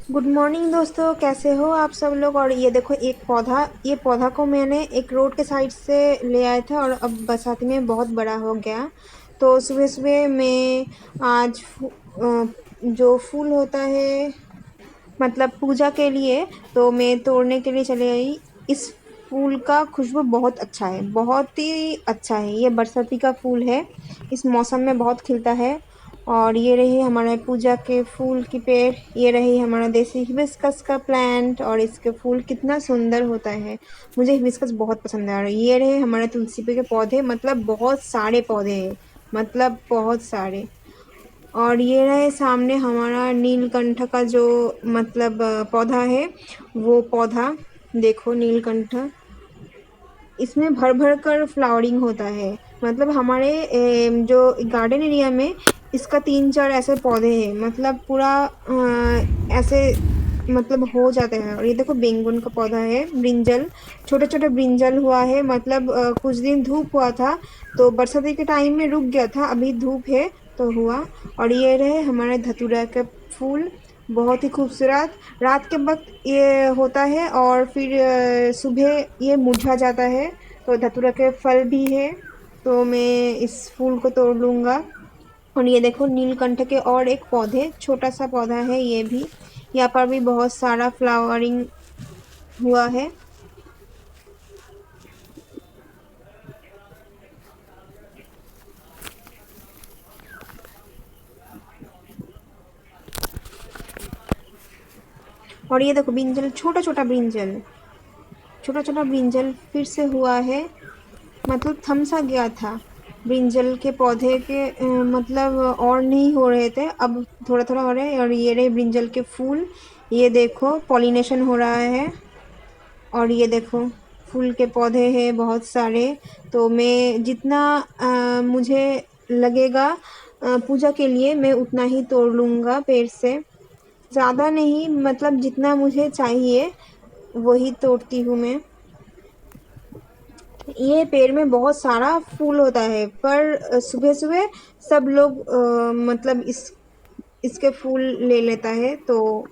Good morning दोस्तों, कैसे हो आप सब लोग। और ये देखो ये पौधा को मैंने एक रोड के साइड से ले आया था और अब बरसात में बहुत बड़ा हो गया। तो सुबह सुबह मैं आज जो फूल होता है मतलब पूजा के लिए, तो मैं तोड़ने के लिए चली आई। इस फूल का खुशबू बहुत अच्छा है, बहुत ही अच्छा है। ये बरसाती का फूल है, इस मौसम में बहुत खिलता है। और ये रही हमारे पूजा के फूल की पेड़, ये रही हमारा देसी हिबिस्कस का प्लांट और इसके फूल कितना सुंदर होता है। मुझे हिबिस्कस बहुत पसंद है। और ये रहे हमारे तुलसी के पौधे, मतलब बहुत सारे पौधे हैं, मतलब बहुत सारे। और ये रहे सामने हमारा नीलकंठ का जो मतलब पौधा है, वो पौधा देखो नीलकंठ, इसमें भर भर कर फ्लावरिंग होता है। मतलब हमारे जो गार्डन एरिया में इसका 3-4 ऐसे पौधे हैं, मतलब पूरा ऐसे मतलब हो जाते हैं। और ये देखो बेंगन का पौधा है, ब्रिंजल, छोटे छोटे ब्रिंजल हुआ है। मतलब कुछ दिन धूप हुआ था तो बरसाती के टाइम में रुक गया था, अभी धूप है तो हुआ। और ये रहे हमारे धतूरा के फूल, बहुत ही खूबसूरत। रात के वक्त ये होता है और फिर सुबह ये मुरझा जाता है। तो धतूरा के फल भी है, तो मैं इस फूल को तोड़ लूँगा। और ये देखो नीलकंठ के और एक पौधे, छोटा सा पौधा है ये भी, यहाँ पर भी बहुत सारा फ्लावरिंग हुआ है। और ये देखो ब्रिंजल, छोटा छोटा ब्रिंजल, छोटा छोटा ब्रिंजल फिर से हुआ है। मतलब थम सा गया था ब्रिंजल के पौधे के मतलब और नहीं हो रहे थे, अब थोड़ा थोड़ा हो रहे हैं। और ये रहे ब्रिंजल के फूल, ये देखो पॉलिनेशन हो रहा है। और ये देखो फूल के पौधे हैं बहुत सारे। तो मैं जितना मुझे लगेगा पूजा के लिए, मैं उतना ही तोड़ लूँगा पेड़ से, ज़्यादा नहीं, मतलब जितना मुझे चाहिए वही तोड़ती हूँ मैं। ये पेड़ में बहुत सारा फूल होता है, पर सुबह सुबह सब लोग मतलब इसके फूल ले लेता है। तो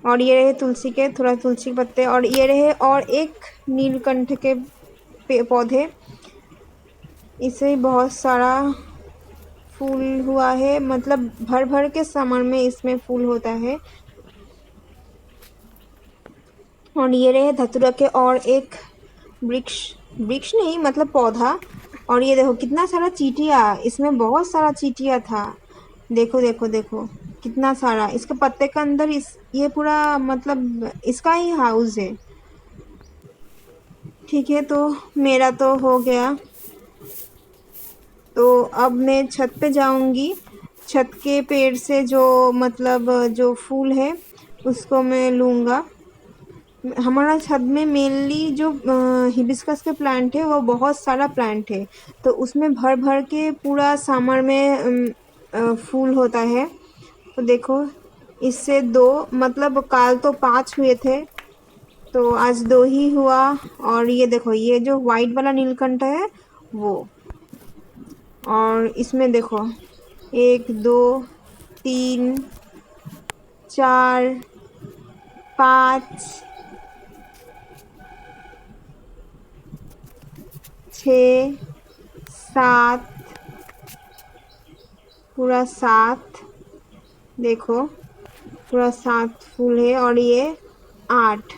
और ये रहे तुलसी के, थोड़ा तुलसी के पत्ते। और ये रहे और एक नीलकंठ के पौधे, इसे बहुत सारा फूल हुआ है, मतलब भर भर के समर में इसमें फूल होता है। और ये रहे धतूरा के और एक वृक्ष, वृक्ष नहीं मतलब पौधा। और ये देखो कितना सारा चींटिया, इसमें बहुत सारा चींटिया था। देखो देखो देखो कितना सारा, इसके पत्ते के अंदर इस ये पूरा मतलब इसका ही हाउस है। ठीक है, तो मेरा तो हो गया। तो अब मैं छत पे जाऊंगी, छत के पेड़ से जो मतलब जो फूल है उसको मैं लूँगा। हमारा छत में मेनली जो हिबिस्कस के प्लांट है वो बहुत सारा प्लांट है, तो उसमें भर भर के पूरा समर में फूल होता है। तो देखो इससे दो, मतलब काल तो 5 हुए थे, तो आज 2 ही हुआ। और ये देखो ये जो वाइट वाला नीलकंठ है वो, और इसमें देखो 1 2 3 4 5 6 7, पूरा 7, देखो पूरा 7 फूल है। और ये 8,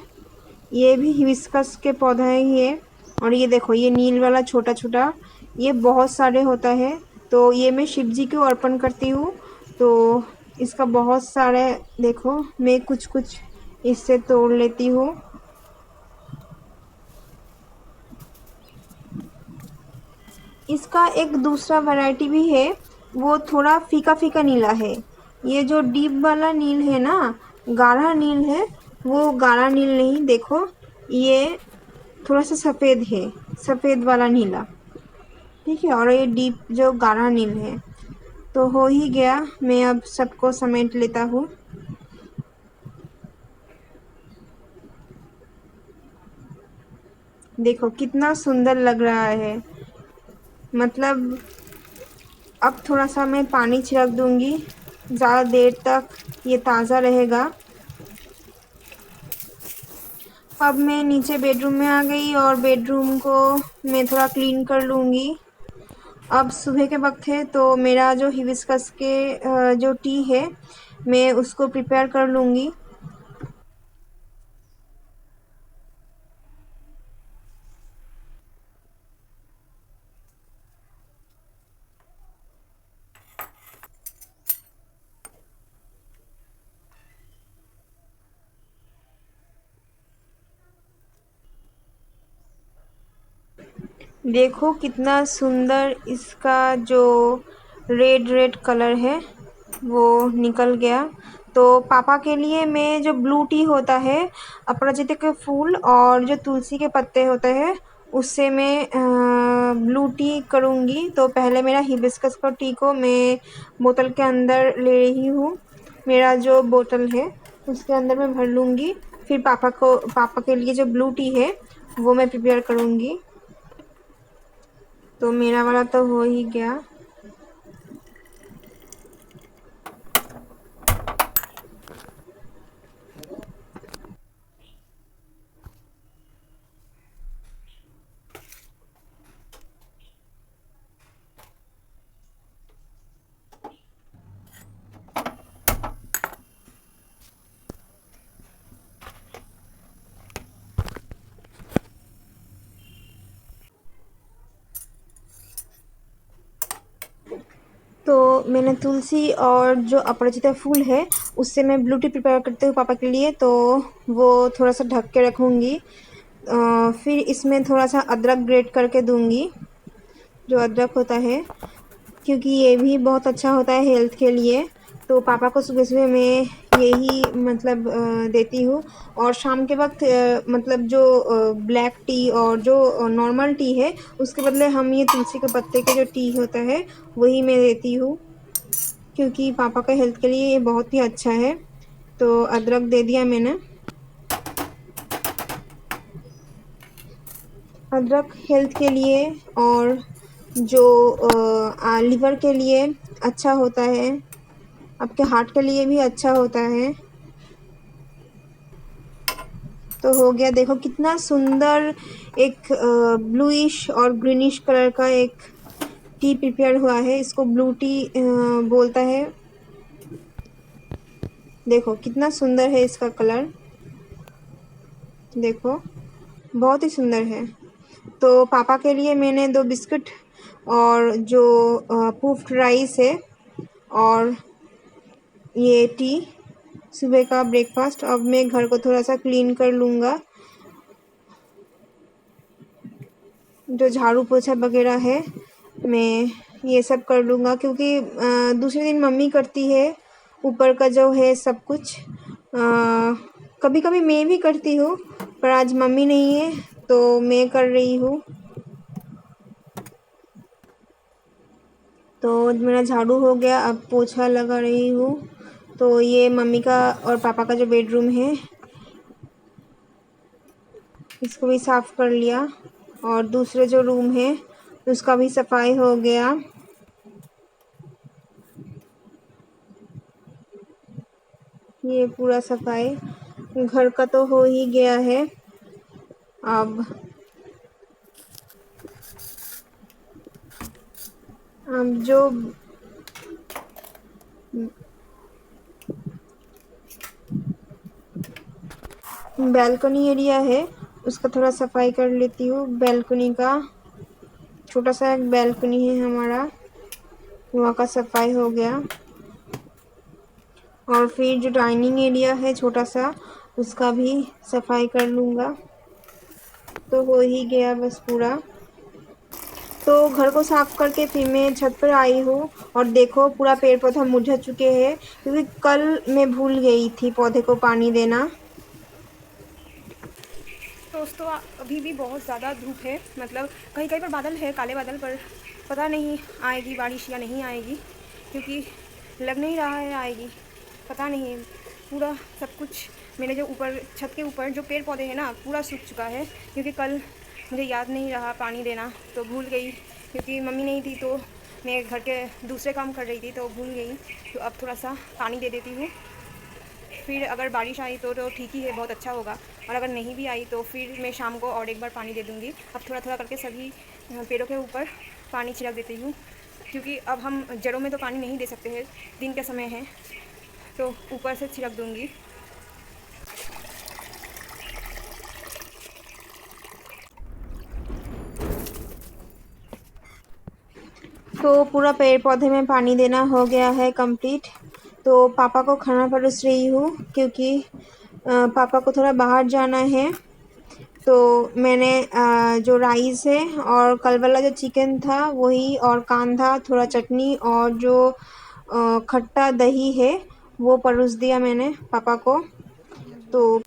ये भी हिबिस्कस के पौधा है ये। और ये देखो ये नील वाला छोटा छोटा, ये बहुत सारे होता है। तो ये मैं शिव जी को अर्पण करती हूँ, तो इसका बहुत सारे, देखो मैं कुछ कुछ इससे तोड़ लेती हूँ। इसका एक दूसरा वैरायटी भी है, वो थोड़ा फीका फीका नीला है। ये जो डीप वाला नील है ना, गाढ़ा नील है, वो गाढ़ा नील नहीं, देखो ये थोड़ा सा सफ़ेद है, सफ़ेद वाला नीला। ठीक है, और ये डीप जो गाढ़ा नील है। तो हो ही गया, मैं अब सबको समेट लेता हूँ। देखो कितना सुंदर लग रहा है। मतलब अब थोड़ा सा मैं पानी छिड़क दूंगी, ज़्यादा देर तक ये ताज़ा रहेगा। अब मैं नीचे बेडरूम में आ गई और बेडरूम को मैं थोड़ा क्लीन कर लूँगी। अब सुबह के वक्त है तो मेरा जो हिबिस्कस के जो टी है मैं उसको प्रिपेयर कर लूँगी। देखो कितना सुंदर इसका जो रेड रेड कलर है वो निकल गया। तो पापा के लिए मैं जो ब्लू टी होता है अपराजिता के फूल और जो तुलसी के पत्ते होते हैं उससे मैं ब्लू टी करूँगी। तो पहले मेरा हिबिस्कस का टी को मैं बोतल के अंदर ले रही हूँ। मेरा जो बोतल है उसके अंदर मैं भर लूँगी। फिर पापा के लिए जो ब्लू टी है वो मैं प्रिपेयर करूँगी। तो मेरा वाला तो हो ही गया। तो मैंने तुलसी और जो अपराजिता फूल है उससे मैं ब्लू टी प्रिपेयर करती हूँ पापा के लिए। तो वो थोड़ा सा ढक के रखूँगी। फिर इसमें थोड़ा सा अदरक ग्रेट करके दूँगी, जो अदरक होता है, क्योंकि ये भी बहुत अच्छा होता है हेल्थ के लिए। तो पापा को सुबह-सुबह मैं यही मतलब देती हूँ। और शाम के वक़्त मतलब जो ब्लैक टी और जो नॉर्मल टी है उसके बदले हम ये तुलसी के पत्ते के जो टी होता है वही मैं देती हूँ, क्योंकि पापा का हेल्थ के लिए ये बहुत ही अच्छा है। तो अदरक दे दिया मैंने। अदरक हेल्थ के लिए और जो लिवर के लिए अच्छा होता है, आपके हार्ट के लिए भी अच्छा होता है। तो हो गया, देखो कितना सुंदर एक ब्लूइश और ग्रीनिश कलर का एक टी प्रिपेयर हुआ है। इसको ब्लू टी बोलता है। देखो कितना सुंदर है इसका कलर, देखो बहुत ही सुंदर है। तो पापा के लिए मैंने 2 बिस्किट और जो पुफ्ड राइस है और ये टी, सुबह का ब्रेकफास्ट। अब मैं घर को थोड़ा सा क्लीन कर लूँगा, जो झाड़ू पोछा वगैरह है मैं ये सब कर लूँगा, क्योंकि दूसरे दिन मम्मी करती है ऊपर का जो है सब कुछ। कभी कभी मैं भी करती हूँ पर आज मम्मी नहीं है तो मैं कर रही हूँ। तो मेरा झाड़ू हो गया, अब पोछा लगा रही हूँ। तो ये मम्मी का और पापा का जो बेडरूम है इसको भी साफ़ कर लिया और दूसरे जो रूम है उसका भी सफाई हो गया। ये पूरा सफाई घर का तो हो ही गया है। अब जो बालकनी एरिया है उसका थोड़ा सफाई कर लेती हूँ। बालकनी का छोटा सा एक बालकनी है हमारा, वहाँ का सफाई हो गया। और फिर जो डाइनिंग एरिया है छोटा सा उसका भी सफाई कर लूँगा। तो हो ही गया बस पूरा। तो घर को साफ करके फिर मैं छत पर आई हूँ और देखो पूरा पेड़ पौधा मुरझा चुके हैं, क्योंकि कल मैं भूल गई थी पौधे को पानी देना। दोस्तों अभी भी बहुत ज़्यादा धूप है, मतलब कहीं कहीं पर बादल है, काले बादल, पर पता नहीं आएगी बारिश या नहीं आएगी, क्योंकि लग नहीं रहा है आएगी। पता नहीं, पूरा सब कुछ मेरे जो ऊपर छत के ऊपर जो पेड़ पौधे हैं ना पूरा सूख चुका है, क्योंकि कल मुझे याद नहीं रहा पानी देना तो भूल गई, क्योंकि मम्मी नहीं थी तो मैं घर के दूसरे काम कर रही थी तो भूल गई। तो अब थोड़ा सा पानी दे देती हूँ। फिर अगर बारिश आई तो ठीक ही है, बहुत अच्छा होगा। और अगर नहीं भी आई तो फिर मैं शाम को और एक बार पानी दे दूँगी। अब थोड़ा थोड़ा करके सभी पेड़ों के ऊपर पानी छिड़क देती हूँ, क्योंकि अब हम जड़ों में तो पानी नहीं दे सकते हैं, दिन का समय है, तो ऊपर से छिड़क दूँगी। तो पूरा पेड़ पौधे में पानी देना हो गया है कंप्लीट। तो पापा को खाना परोस रही हूँ, क्योंकि पापा को थोड़ा बाहर जाना है। तो मैंने जो राइस है और कल वाला जो चिकन था वही, और कांदा, थोड़ा चटनी, और जो खट्टा दही है वो परोस दिया मैंने पापा को। तो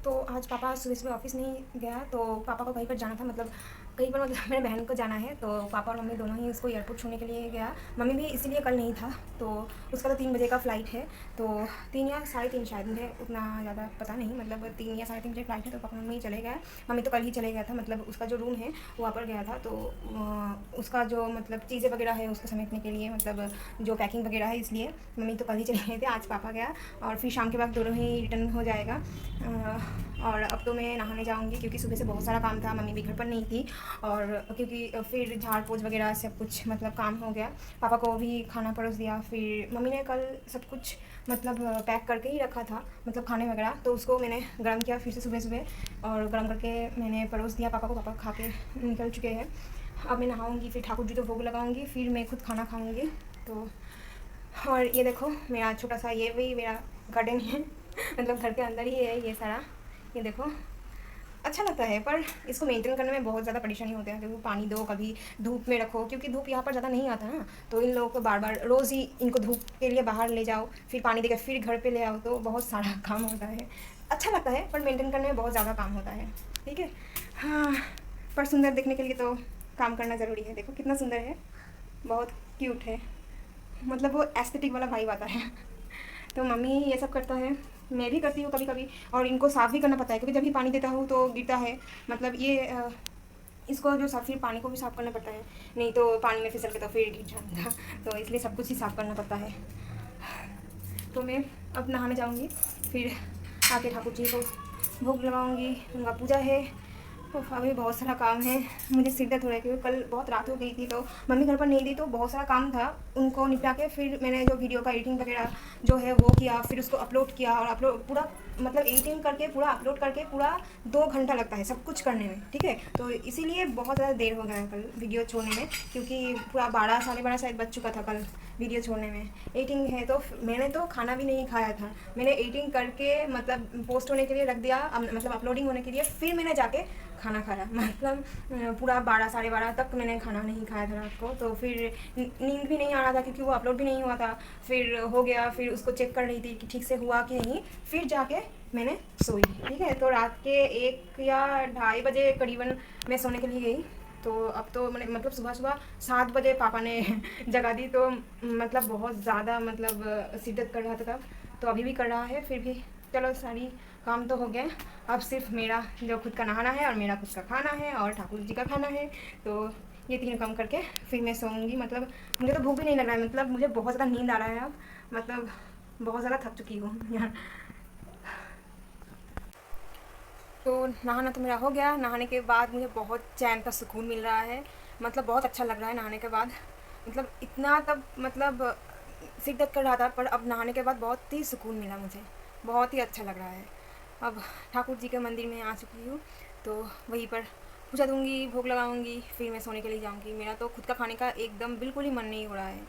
तो आज पापा सुबह सुबह ऑफिस नहीं गया, तो पापा को कहीं पर जाना था, मतलब कहीं पर, मतलब मेरे बहन को जाना है, तो पापा और मम्मी दोनों ही उसको एयरपोर्ट छोड़ने के लिए गया। मम्मी भी इसीलिए कल नहीं था, तो उसका तो 3 बजे का फ़्लाइट है, तो 3 या 3:30 शायद, मुझे उतना ज़्यादा पता नहीं, मतलब 3 या 3:30 बजे फ़्लाइट है, तो पापा मम्मी चले गए। मम्मी तो कल ही चले गया था, मतलब उसका जो रूम है वहाँ पर गया था, तो उसका जो मतलब चीज़ें वगैरह है उसको समेटने के लिए, मतलब जो पैकिंग वगैरह है, इसलिए मम्मी तो कल ही चले गए थे। आज पापा गया और फिर शाम के बाद दोनों ही रिटर्न हो जाएगा। और अब तो मैं नहाने जाऊंगी, क्योंकि सुबह से बहुत सारा काम था, मम्मी भी घर पर नहीं थी, और क्योंकि फिर झाड़ पोछ वगैरह सब कुछ मतलब काम हो गया। पापा को भी खाना परोस दिया, फिर मम्मी ने कल सब कुछ मतलब पैक करके ही रखा था, मतलब खाने वगैरह, तो उसको मैंने गर्म किया फिर से सुबह सुबह, और गर्म करके मैंने परोस दिया पापा को। पापा खा के निकल चुके हैं। अब मैं नहाऊंगी, फिर ठाकुर जी को भोग लगाऊंगी, फिर मैं खुद खाना खाऊंगी। तो और ये देखो मेरा छोटा सा, ये भी मेरा गार्डन है मतलब घर के अंदर ही है ये सारा। ये देखो अच्छा लगता है, पर इसको मेंटेन करने में बहुत ज़्यादा परेशानी होती है, क्योंकि पानी दो, कभी धूप में रखो, क्योंकि धूप यहाँ पर ज़्यादा नहीं आता ना, तो इन लोगों को बार बार रोज़ ही इनको धूप के लिए बाहर ले जाओ, फिर पानी देकर फिर घर पे ले आओ, तो बहुत सारा काम होता है। अच्छा लगता है, पर मेंटेन करने में बहुत ज़्यादा काम होता है। ठीक है, हाँ, पर सुंदर दिखने के लिए तो काम करना ज़रूरी है। देखो कितना सुंदर है, बहुत क्यूट है, मतलब वो एस्थेटिक वाला वाइब आता है। तो मम्मी ये सब करता है, मैं भी करती हूँ कभी कभी, और इनको साफ़ भी करना पड़ता है, क्योंकि जब भी पानी देता हूँ तो गिरता है, मतलब ये इसको जो साफ, फिर पानी को भी साफ़ करना पड़ता है, नहीं तो पानी में फिसल के तो फिर गिर जाता, तो इसलिए सब कुछ ही साफ़ करना पड़ता है। तो मैं अब नहाने जाऊँगी, फिर आके ठाकुर जी को भोग लगाऊँगी, उनका पूजा है। तो अभी बहुत सारा काम है, मुझे सिर दर्द हो रहा है, क्योंकि कल बहुत रात हो गई थी, तो मम्मी घर पर नहीं थी, तो बहुत सारा काम था, उनको निपटा के फिर मैंने जो वीडियो का एडिटिंग वगैरह जो है वो किया, फिर उसको अपलोड किया, और अपलोड पूरा मतलब एडिटिंग करके पूरा अपलोड करके पूरा 2 घंटा लगता है सब कुछ करने में। ठीक है, तो इसीलिए बहुत ज़्यादा देर हो गया है कल वीडियो छोड़ने में, क्योंकि पूरा 12 12:30 शायद बज चुका था कल वीडियो छोड़ने में। एडिटिंग है, तो मैंने तो खाना भी नहीं खाया था, मैंने एडिटिंग करके मतलब पोस्ट होने के लिए रख दिया, मतलब अपलोडिंग होने के लिए, फिर मैंने जाके खाना खाया, मतलब पूरा 12 12:30 तक मैंने खाना नहीं खाया था रात को। तो फिर नींद भी नहीं आ रहा था, क्योंकि वो अपलोड भी नहीं हुआ था, फिर हो गया, फिर उसको चेक कर रही थी कि ठीक से हुआ कि नहीं, फिर जाके मैंने सोई। ठीक है, तो रात के 1 या 2:30 बजे करीबन मैं सोने के लिए गई। तो अब तो मैंने मतलब सुबह सुबह 7 बजे पापा ने जगा दी, तो मतलब बहुत ज़्यादा मतलब शिद्दत कर रहा था तब, तो अभी भी कर रहा है, फिर भी चलो सारी काम तो हो गए। अब सिर्फ मेरा जो खुद का नहाना है, और मेरा खुद का खाना है, और ठाकुर जी का खाना है, तो ये 3 काम करके फिर मैं सोऊंगी। मतलब मुझे तो भूख भी नहीं लग रहा है, मतलब मुझे बहुत ज़्यादा नींद आ रहा है अब, मतलब बहुत ज़्यादा थक चुकी हूँ यार। तो नहाना तो मेरा हो गया, नहाने के बाद मुझे बहुत चैन का सुकून मिल रहा है, मतलब बहुत अच्छा लग रहा है नहाने के बाद। मतलब इतना तब मतलब सिर दर्द कर रहा था, पर अब नहाने के बाद बहुत ही सुकून मिला मुझे, बहुत ही अच्छा लग रहा है। अब ठाकुर जी के मंदिर में आ चुकी हूँ, तो वहीं पर पूजा दूँगी, भोग लगाऊँगी, फिर मैं सोने के लिए जाऊँगी। मेरा तो खुद का खाने का एकदम बिल्कुल ही मन नहीं हो रहा है,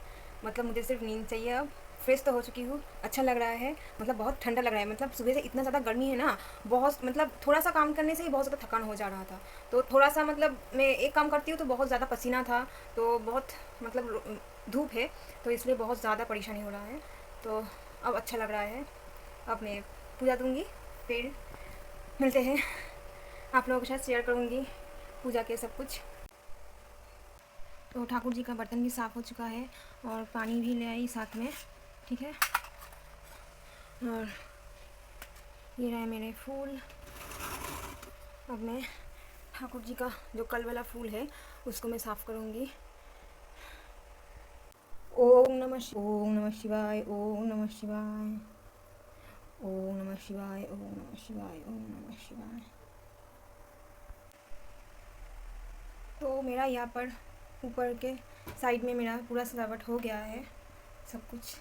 मतलब मुझे सिर्फ नींद चाहिए अब। फ्रेश तो हो चुकी हूँ, अच्छा लग रहा है, मतलब बहुत ठंडा लग रहा है, मतलब सुबह से इतना ज़्यादा गर्मी है ना, बहुत मतलब थोड़ा सा काम करने से ही बहुत ज़्यादा थकान हो जा रहा था। तो थोड़ा सा मतलब मैं एक काम करती हूँ तो बहुत ज़्यादा पसीना था, तो बहुत मतलब धूप है, तो इसलिए बहुत ज़्यादा परेशानी हो रहा है। तो अब अच्छा लग रहा है, अब मैं पूजा दूँगी, फिर मिलते हैं, आप लोगों के साथ शेयर करूँगी पूजा के सब कुछ। तो ठाकुर जी का बर्तन भी साफ़ हो चुका है, और पानी भी ले आई साथ में। ठीक है, और ये रहे मेरे फूल। अब मैं ठाकुर जी का जो कल वाला फूल है उसको मैं साफ़ करूँगी। ओम नमः शिवाय, ओम नमः शिवाय, ओम नमः शिवाय, ओम नमः शिवाय, ओम नमः शिवाय, ओम नमः शिवाय। तो मेरा यहाँ पर ऊपर के साइड में मेरा पूरा सजावट हो गया है सब कुछ।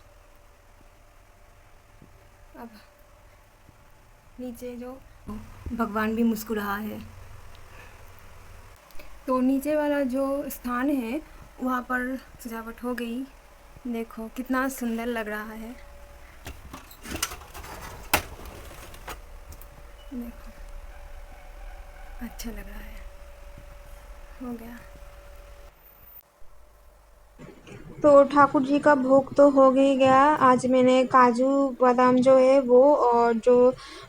अब नीचे जो भगवान भी मुस्कुरा है, तो नीचे वाला जो स्थान है वहाँ पर सजावट हो गई। देखो कितना सुंदर लग रहा है। देखो अच्छा लग रहा है। हो गया। तो ठाकुर जी का भोग तो हो ही गया। आज मैंने काजू बादाम जो है वो और जो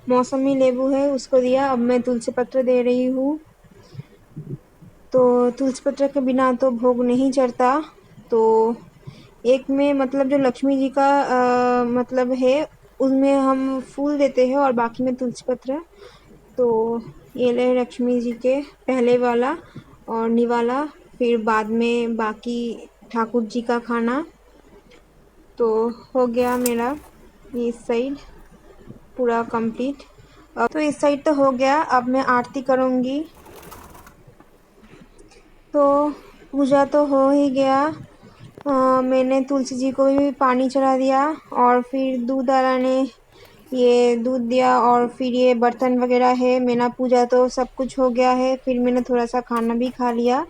मौसमी लेबू है उसको दिया। अब मैं तुलसी पत्र दे रही हूँ। तो तुलसी पत्र के बिना तो भोग नहीं चढ़ता। तो एक में मतलब जो लक्ष्मी जी का मतलब है उसमें हम फूल देते हैं और बाकी में तुलसी पत्र। तो ये ले लक्ष्मी जी के पहले वाला और निवाला, फिर बाद में बाकी ठाकुर जी का खाना। तो हो गया मेरा इस साइड पूरा कंप्लीट। अब तो इस साइड तो हो गया। अब मैं आरती करूँगी। तो पूजा तो हो ही गया। मैंने तुलसी जी को भी पानी चढ़ा दिया और फिर दूध वाला ने ये दूध दिया और फिर ये बर्तन वगैरह है। मेरा पूजा तो सब कुछ हो गया है। फिर मैंने थोड़ा सा खाना भी खा लिया।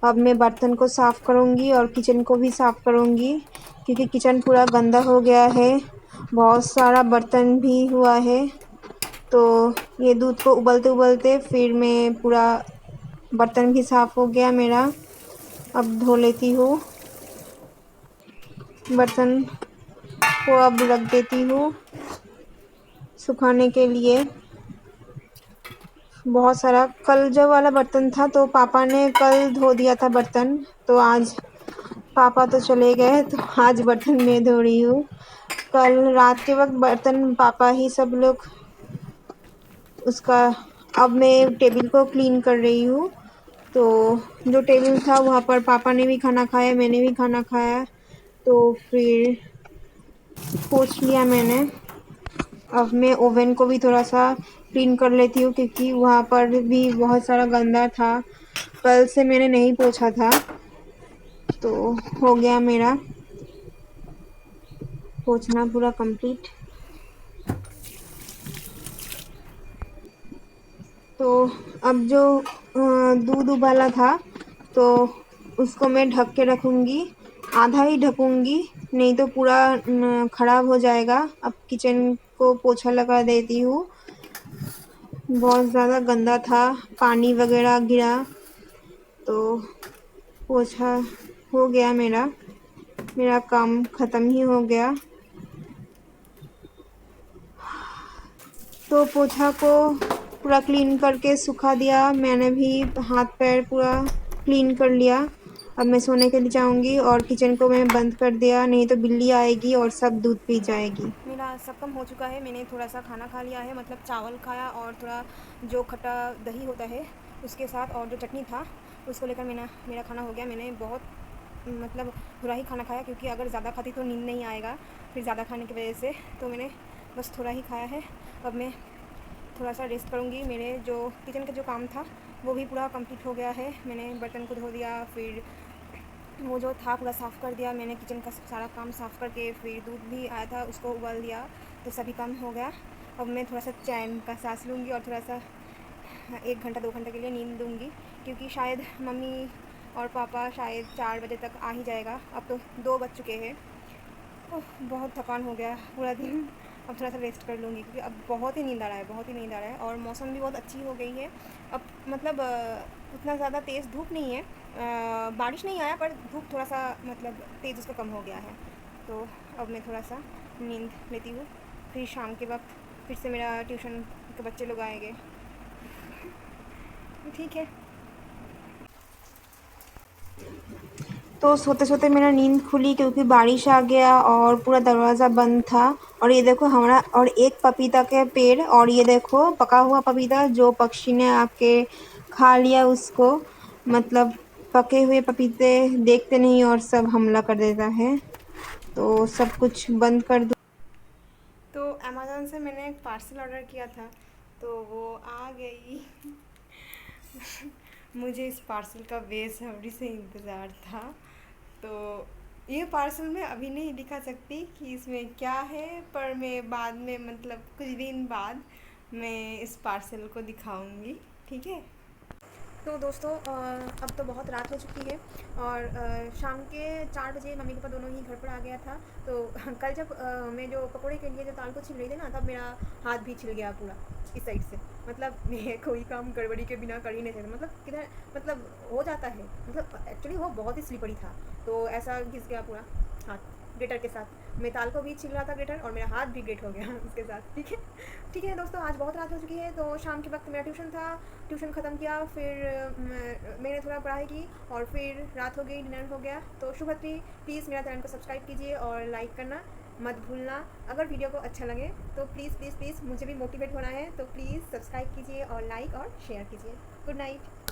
अब मैं बर्तन को साफ़ करूँगी और किचन को भी साफ़ करूँगी क्योंकि किचन पूरा गंदा हो गया है। बहुत सारा बर्तन भी हुआ है। तो ये दूध को उबलते उबलते फिर मैं पूरा बर्तन भी साफ़ हो गया मेरा। अब धो लेती हूँ बर्तन को। अब रख देती हूँ सुखाने के लिए। बहुत सारा कल जो वाला बर्तन था तो पापा ने कल धो दिया था बर्तन। तो आज पापा तो चले गए तो आज बर्तन मैं धो रही हूँ। कल रात के वक्त बर्तन पापा ही सब लोग उसका। अब मैं टेबल को क्लीन कर रही हूँ। तो जो टेबल था वहाँ पर पापा ने भी खाना खाया, मैंने भी खाना खाया। तो फिर पोंछ लिया मैंने। अब मैं ओवन को भी थोड़ा सा क्लीन कर लेती हूँ क्योंकि वहाँ पर भी बहुत सारा गंदा था। कल से मैंने नहीं पोंछा था। तो हो गया मेरा पोंछना पूरा कंप्लीट। तो अब जो दूध उबाला था तो उसको मैं ढक के रखूँगी। आधा ही ढकूँगी नहीं तो पूरा ख़राब हो जाएगा। अब किचन को पोछा लगा देती हूँ। बहुत ज़्यादा गंदा था, पानी वगैरह गिरा। तो पोछा हो गया मेरा। मेरा काम ख़त्म ही हो गया। तो पोछा को पूरा क्लीन करके सुखा दिया। मैंने भी हाथ पैर पूरा क्लीन कर लिया। अब मैं सोने के लिए जाऊंगी और किचन को मैं बंद कर दिया, नहीं तो बिल्ली आएगी और सब दूध पी जाएगी। मेरा सब कम हो चुका है। मैंने थोड़ा सा खाना खा लिया है, मतलब चावल खाया और थोड़ा जो खट्टा दही होता है उसके साथ और जो चटनी था उसको लेकर मेरा खाना हो गया। मैंने बहुत मतलब थोड़ा ही खाना खाया क्योंकि अगर ज़्यादा खाती तो नींद नहीं आएगा फिर ज़्यादा खाने की वजह से। तो मैंने बस थोड़ा ही खाया है। अब मैं थोड़ा सा रेस्ट करूँगी। मेरे जो किचन का जो काम था वो भी पूरा कंप्लीट हो गया है। मैंने बर्तन को धो दिया, फिर वो जो था पूरा साफ़ कर दिया मैंने। किचन का सारा काम साफ़ करके फिर दूध भी आया था उसको उबाल दिया। तो सभी काम हो गया। अब मैं थोड़ा सा चैन का सांस लूँगी और थोड़ा सा 1 घंटा 2 घंटे के लिए नींद दूँगी क्योंकि शायद मम्मी और पापा शायद 4 बजे तक आ ही जाएगा। अब तो 2 बज चुके हैं। ओह! बहुत थकान हो गया पूरा दिन। अब थोड़ा सा रेस्ट कर लूँगी क्योंकि अब बहुत ही नींद आ रहा है, बहुत ही नींद आ रहा है। और मौसम भी बहुत अच्छी हो गई है। अब मतलब उतना ज़्यादा तेज़ धूप नहीं है। बारिश नहीं आया पर धूप थोड़ा सा मतलब तेज़ उसका कम हो गया है। तो अब मैं थोड़ा सा नींद लेती हूँ। फिर शाम के वक्त फिर से मेरा ट्यूशन के बच्चे लोग आएंगे। ठीक है। तो सोते सोते मेरा नींद खुली क्योंकि बारिश आ गया और पूरा दरवाज़ा बंद था। और ये देखो हमारा और एक पपीता के पेड़, और ये देखो पका हुआ पपीता जो पक्षी ने आके खा लिया उसको। मतलब पके हुए पपीते देखते नहीं और सब हमला कर देता है। तो सब कुछ बंद कर दो। तो तो अमेज़न से मैंने एक पार्सल ऑर्डर किया था, तो वो आ गई। मुझे इस पार्सल का बेसब्री से इंतज़ार था। तो ये पार्सल मैं अभी नहीं दिखा सकती कि इसमें क्या है, पर मैं बाद में मतलब कुछ दिन बाद मैं इस पार्सल को दिखाऊंगी, ठीक है। तो दोस्तों अब तो बहुत रात हो चुकी है और शाम के 4 बजे मम्मी पापा दोनों ही घर पर आ गया था। तो कल जब मैं जो पकोड़े के लिए जो दाल को छिल रही थी ना, तब मेरा हाथ भी छिल गया पूरा इस साइड से। मतलब मैं कोई काम गड़बड़ी के बिना कर ही नहीं सकता, मतलब किधर मतलब हो जाता है, मतलब एक्चुअली वो बहुत ही स्लिपरी था, तो ऐसा घिस गया पूरा हाथ ग्रेटर के साथ। मैं दाल को भी छिल रहा था ग्रेटर, और मेरा हाथ भी ग्रेट हो गया उसके साथ, ठीक है। ठीक है दोस्तों, आज बहुत रात हो चुकी है। तो शाम के वक्त मेरा ट्यूशन था, ट्यूशन ख़त्म किया, फिर मैंने थोड़ा पढ़ाई की और फिर रात हो गई, डिनर हो गया। तो शुभ रात्रि। प्लीज़ मेरा चैनल को सब्सक्राइब कीजिए और लाइक करना मत भूलना। अगर वीडियो को अच्छा लगे तो प्लीज़ प्लीज़ प्लीज़, मुझे भी मोटिवेट होना है, तो प्लीज़ सब्सक्राइब कीजिए और लाइक और शेयर कीजिए। Good night.